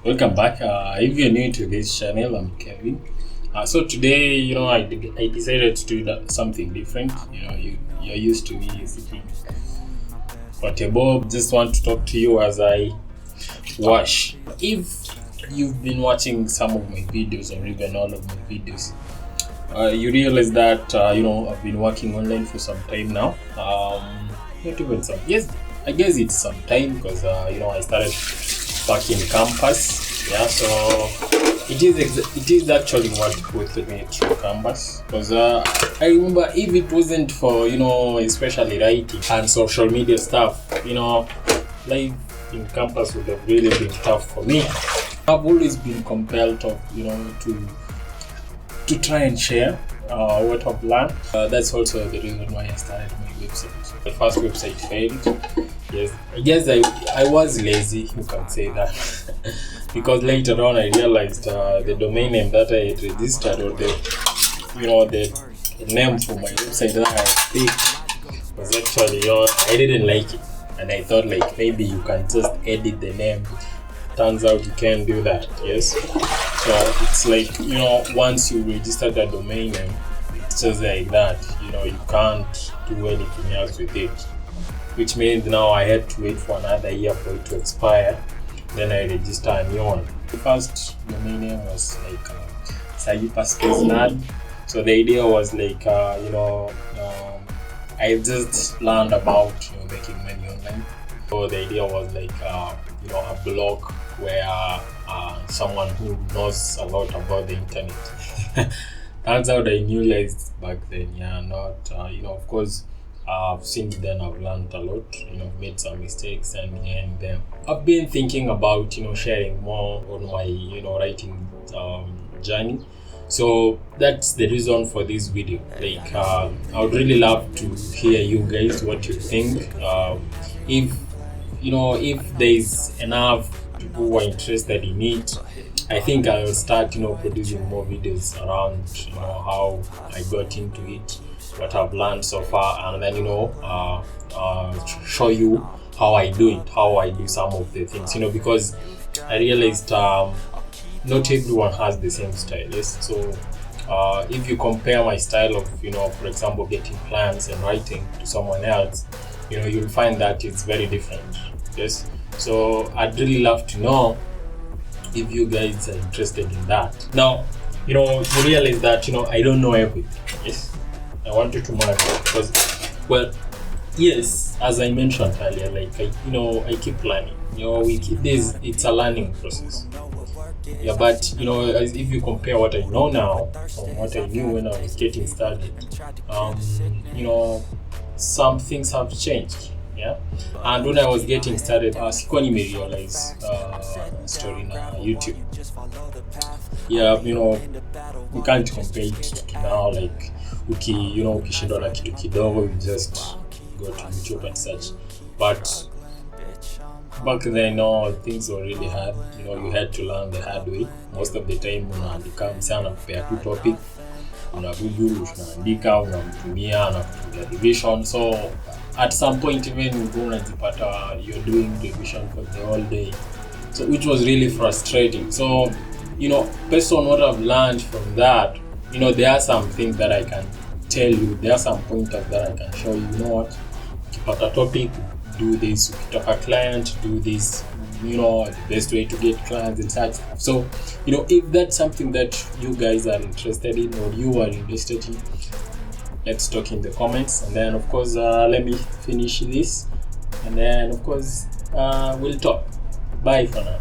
Welcome back. If you're new to this channel, I'm Kevin. So today, I decided to do something different. You're used to me sitting at a bob. Just want to talk to you as I wash. If you've been watching some of my videos or even all of my videos, you realize that I've been working online for some time now. Not even some. Yes, I guess it's some time because I started back in campus. Yeah, so it is actually what put me through campus because I remember if it wasn't for especially writing and social media stuff, life in campus would have really been tough for me. I've always been compelled of to try and share what I've learned. That's also the reason why I started my website. The first website failed. Yes, I guess I was lazy, you can say that, because later on I realized the domain name that I had registered, or the name for my website that I picked was actually I didn't like it, and I thought like maybe you can just edit the name. Turns out you can't do that. Yes, so it's like once you register the domain name, it's just like that. You can't do anything else with it, which means now I had to wait for another year for it to expire. Then I register a new one. The first domain name was like Cyberspace. So the idea was like I just learned about making money online. So the idea was like a blog where someone who knows a lot about the internet. Turns out I knew less back then. Yeah, not of course. Since then I've learned a lot, made some mistakes, and I've been thinking about sharing more on my writing journey. So that's the reason for this video. Like I would really love to hear you guys what you think. If there's enough people who are interested in it, I think I'll start producing more videos around how I got into it, what I've learned so far, and then show you how I do it, how I do some of the things, because I realized not everyone has the same style. Yes, so if you compare my style of for example getting clients and writing to someone else, you'll find that it's very different. Yes, so I'd really love to know if you guys are interested in that. Now, you realize that I don't know everything. Yes, I wanted to mark it because, well, yes, as I mentioned earlier, like I keep learning. It's a learning process. Yeah, but as if you compare what I know now from what I knew when I was getting started, some things have changed. Yeah, and when I was getting started, sikuwa nimerealize story na YouTube. Yeah, we can't compare it to now. Like ukishindwa na kitu kidogo, you just go to YouTube and search. But back then, things were really hard. You had to learn the hard way. Most of the time, unaandika msana kupea tu topic, una Google, unaandika, unamtumia, anakutumia revision. So at some point, even you're doing revision for the whole day, so which was really frustrating. So based on what I've learned from that, there are some things that I can tell you. There are some pointers that I can show you. What, ukipata topic, do this. Ukitaka client, do this. The best way to get clients and such. So if that's something that you guys are interested in, or you are interested in, let's talk in the comments. And then of course let me finish this, and then of course we'll talk. Bye for now.